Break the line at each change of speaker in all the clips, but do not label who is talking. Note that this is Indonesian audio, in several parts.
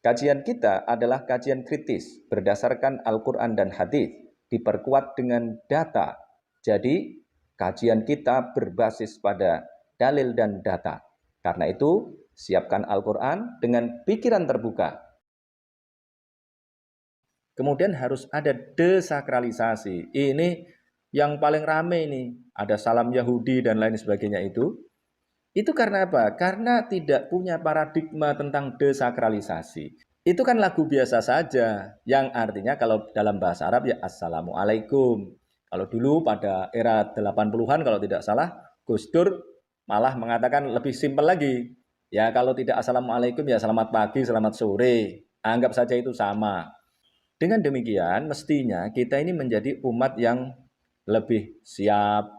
Kajian kita adalah kajian kritis berdasarkan Al-Quran dan hadis, diperkuat dengan data. Jadi, kajian kita berbasis pada dalil dan data. Karena itu, siapkan Al-Quran dengan pikiran terbuka. Kemudian harus ada desakralisasi. Ini yang paling rame nih. Ada salam Yahudi dan lain sebagainya itu. Itu karena apa? Karena tidak punya paradigma tentang desakralisasi. Itu kan lagu biasa saja, yang artinya kalau dalam bahasa Arab ya Assalamualaikum. Kalau dulu pada era 80-an kalau tidak salah, Gus Dur malah mengatakan lebih simpel lagi. Ya kalau tidak Assalamualaikum ya selamat pagi, selamat sore. Anggap saja itu sama. Dengan demikian mestinya kita ini menjadi umat yang lebih siap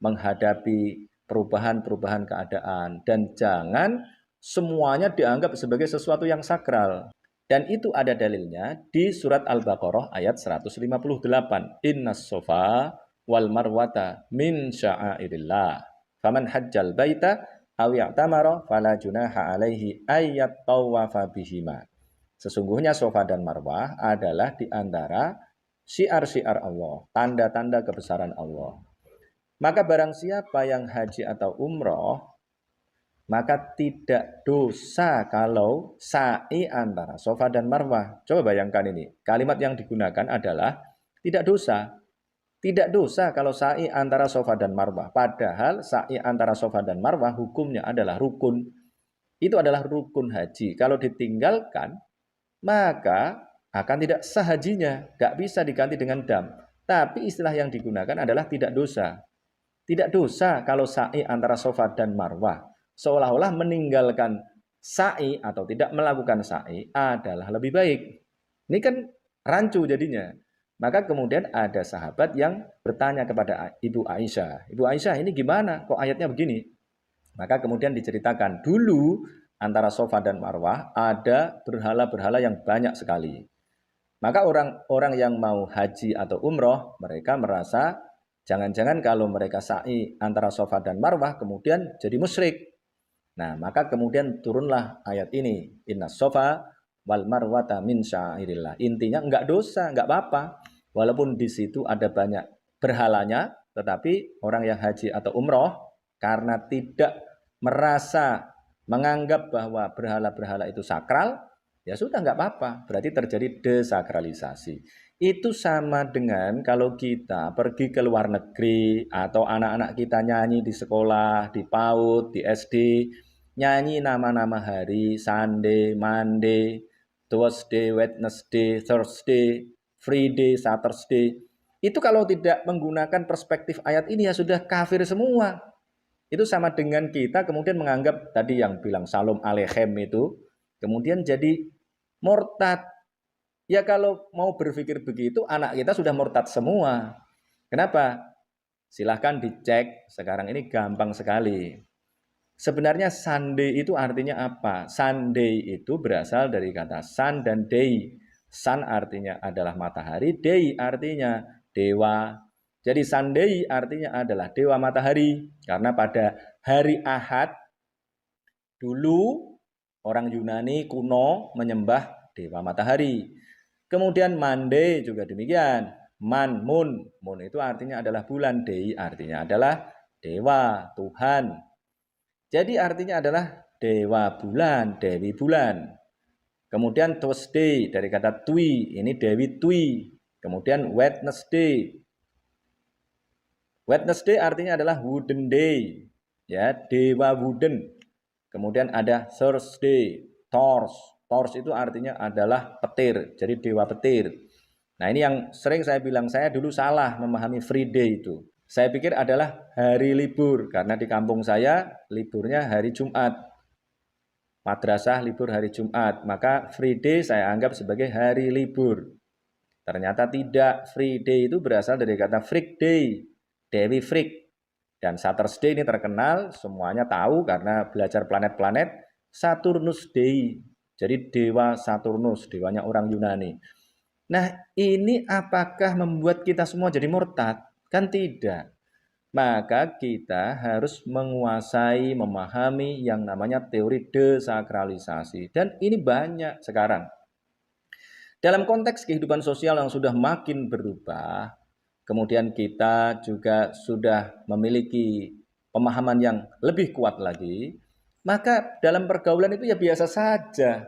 menghadapi perubahan-perubahan keadaan. Dan jangan semuanya dianggap sebagai sesuatu yang sakral. Dan itu ada dalilnya di surat Al-Baqarah ayat 158. Innas sofa wal marwata min sya'airillah. Faman hajjal baita aw ya'tamara fala junaha alaihi ayyat tawafa bihima. Sesungguhnya sofa dan marwah adalah di antara syiar-syiar Allah, tanda-tanda kebesaran Allah. Maka barang siapa yang haji atau umroh, maka tidak dosa kalau sa'i antara Sofa dan Marwah. Coba bayangkan ini. Kalimat yang digunakan adalah tidak dosa. Tidak dosa kalau sa'i antara Sofa dan Marwah. Padahal sa'i antara Sofa dan Marwah hukumnya adalah rukun. Itu adalah rukun haji. Kalau ditinggalkan, maka akan tidak sah hajinya. Gak bisa diganti dengan dam. Tapi istilah yang digunakan adalah tidak dosa. Tidak dosa kalau sa'i antara Sofa dan Marwah. Seolah-olah meninggalkan sa'i atau tidak melakukan sa'i adalah lebih baik. Ini kan rancu jadinya. Maka kemudian ada sahabat yang bertanya kepada Ibu Aisyah. Ibu Aisyah, ini gimana? Kok ayatnya begini? Maka kemudian diceritakan dulu antara Sofa dan Marwah ada berhala-berhala yang banyak sekali. Maka orang-orang yang mau haji atau umroh, mereka merasa jangan-jangan kalau mereka sa'i antara Sofa dan Marwah kemudian jadi musyrik. Nah, maka kemudian turunlah ayat ini. Inna sofa wal marwata min syairillah. Intinya enggak dosa, enggak apa-apa. Walaupun di situ ada banyak berhalanya, tetapi orang yang haji atau umroh karena tidak merasa menganggap bahwa berhala-berhala itu sakral, ya sudah enggak apa-apa. Berarti terjadi desakralisasi. Itu sama dengan kalau kita pergi ke luar negeri atau anak-anak kita nyanyi di sekolah, di PAUD, di SD, nyanyi nama-nama hari, Sunday, Monday, Tuesday, Wednesday, Thursday, Friday, Saturday. Itu kalau tidak menggunakan perspektif ayat ini ya sudah kafir semua. Itu sama dengan kita kemudian menganggap tadi yang bilang Salam Aleichem itu, kemudian jadi murtad. Ya kalau mau berpikir begitu, anak kita sudah murtad semua. Kenapa? Silahkan dicek, sekarang ini gampang sekali. Sebenarnya Sunday itu artinya apa? Sunday itu berasal dari kata sun dan day. Sun artinya adalah matahari, day artinya dewa. Jadi Sunday artinya adalah dewa matahari. Karena pada hari Ahad, dulu orang Yunani kuno menyembah dewa matahari. Kemudian Monday juga demikian. Moon itu artinya adalah bulan, day artinya adalah dewa, Tuhan. Jadi artinya adalah dewa bulan, dewi bulan. Kemudian Thursday dari kata Twi, ini Dewi Twi. Kemudian Wednesday. Wednesday artinya adalah wooden day, ya, dewa wooden. Kemudian ada Thursday, Thors. Thors itu artinya adalah petir, jadi dewa petir. Nah, ini yang sering saya bilang, saya dulu salah memahami free day itu. Saya pikir adalah hari libur, karena di kampung saya liburnya hari Jumat. Madrasah libur hari Jumat, maka free day saya anggap sebagai hari libur. Ternyata tidak, free day itu berasal dari kata freak day, Dewi Freak. Dan Saturday ini terkenal, semuanya tahu karena belajar planet-planet, Saturnus Day. Jadi dewa Saturnus, dewanya orang Yunani. Nah, ini apakah membuat kita semua jadi murtad? Kan tidak. maka kita harus menguasai, memahami yang namanya teori desakralisasi. Dan ini banyak sekarang. Dalam konteks kehidupan sosial yang sudah makin berubah, kemudian kita juga sudah memiliki pemahaman yang lebih kuat lagi, maka dalam pergaulan itu ya biasa saja.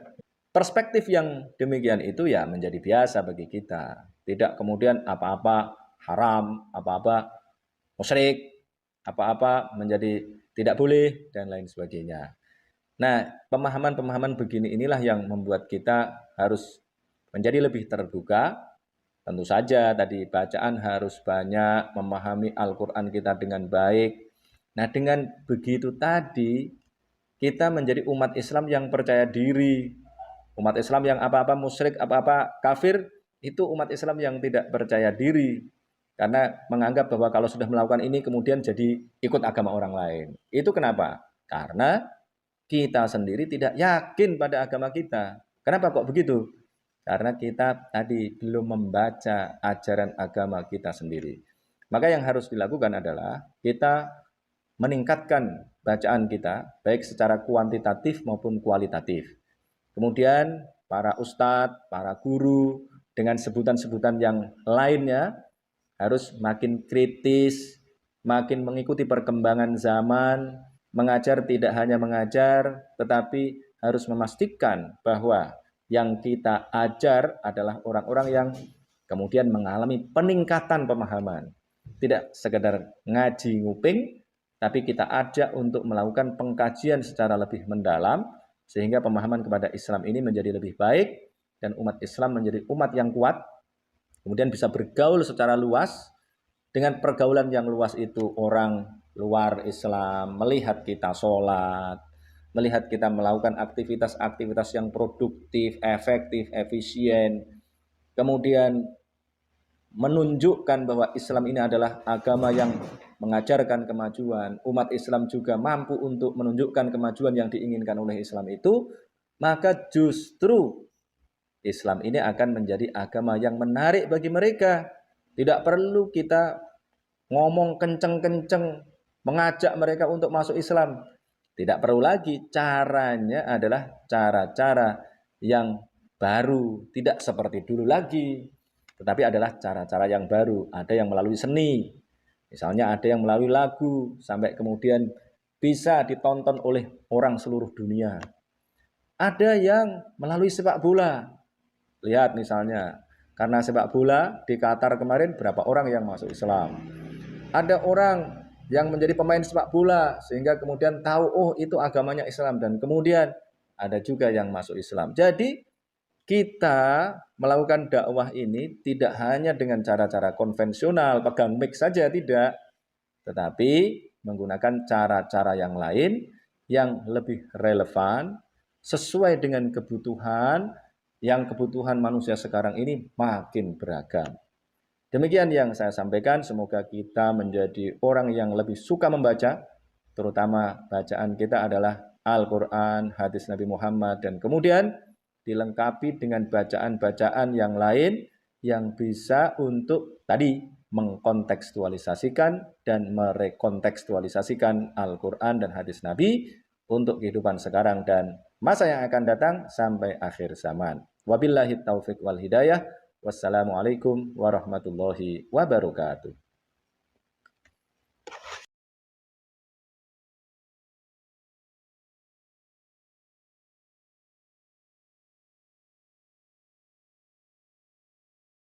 Perspektif yang demikian itu ya menjadi biasa bagi kita. Tidak kemudian apa-apa haram, apa-apa musyrik, apa-apa menjadi tidak boleh, dan lain sebagainya. Nah, pemahaman-pemahaman begini inilah yang membuat kita harus menjadi lebih terbuka. Tentu saja tadi bacaan harus banyak, memahami Al-Quran kita dengan baik. Nah, dengan begitu tadi, kita menjadi umat Islam yang percaya diri. Umat Islam yang apa-apa musyrik, apa-apa kafir, itu umat Islam yang tidak percaya diri. Karena menganggap bahwa kalau sudah melakukan ini kemudian jadi ikut agama orang lain. Itu kenapa? Karena kita sendiri tidak yakin pada agama kita. Kenapa kok begitu? Karena kita tadi belum membaca ajaran agama kita sendiri. Maka yang harus dilakukan adalah kita meningkatkan bacaan kita, baik secara kuantitatif maupun kualitatif. Kemudian para ustadz, para guru, dengan sebutan-sebutan yang lainnya, harus makin kritis, makin mengikuti perkembangan zaman, mengajar tidak hanya mengajar, tetapi harus memastikan bahwa yang kita ajar adalah orang-orang yang kemudian mengalami peningkatan pemahaman. Tidak sekedar ngaji nguping, tapi kita ajak untuk melakukan pengkajian secara lebih mendalam, sehingga pemahaman kepada Islam ini menjadi lebih baik, dan umat Islam menjadi umat yang kuat, kemudian bisa bergaul secara luas. Dengan pergaulan yang luas itu orang luar Islam melihat kita sholat, melihat kita melakukan aktivitas-aktivitas yang produktif, efektif, efisien, kemudian menunjukkan bahwa Islam ini adalah agama yang mengajarkan kemajuan, umat Islam juga mampu untuk menunjukkan kemajuan yang diinginkan oleh Islam itu, maka justru Islam ini akan menjadi agama yang menarik bagi mereka. Tidak perlu kita ngomong kenceng-kenceng mengajak mereka untuk masuk Islam. Tidak perlu lagi. Caranya adalah cara-cara yang baru, tidak seperti dulu lagi, tetapi adalah cara-cara yang baru. Ada yang melalui seni, misalnya ada yang melalui lagu, sampai kemudian bisa ditonton oleh orang seluruh dunia. Ada yang melalui sepak bola. Lihat misalnya, karena sepak bola di Qatar kemarin berapa orang yang masuk Islam. Ada orang yang menjadi pemain sepak bola sehingga kemudian tahu, oh itu agamanya Islam, dan kemudian ada juga yang masuk Islam. Jadi kita melakukan dakwah ini tidak hanya dengan cara-cara konvensional, pegang mic saja, tidak, tetapi menggunakan cara-cara yang lain yang lebih relevan sesuai dengan kebutuhan, yang kebutuhan manusia sekarang ini makin beragam. Demikian yang saya sampaikan, semoga kita menjadi orang yang lebih suka membaca, terutama bacaan kita adalah Al-Quran, hadis Nabi Muhammad, dan kemudian dilengkapi dengan bacaan-bacaan yang lain yang bisa untuk tadi mengkontekstualisasikan dan merekontekstualisasikan Al-Quran dan hadis Nabi untuk kehidupan sekarang dan masa yang akan datang sampai akhir zaman. Wabillahi taufiq wal hidayah. Wassalamualaikum warahmatullahi wabarakatuh.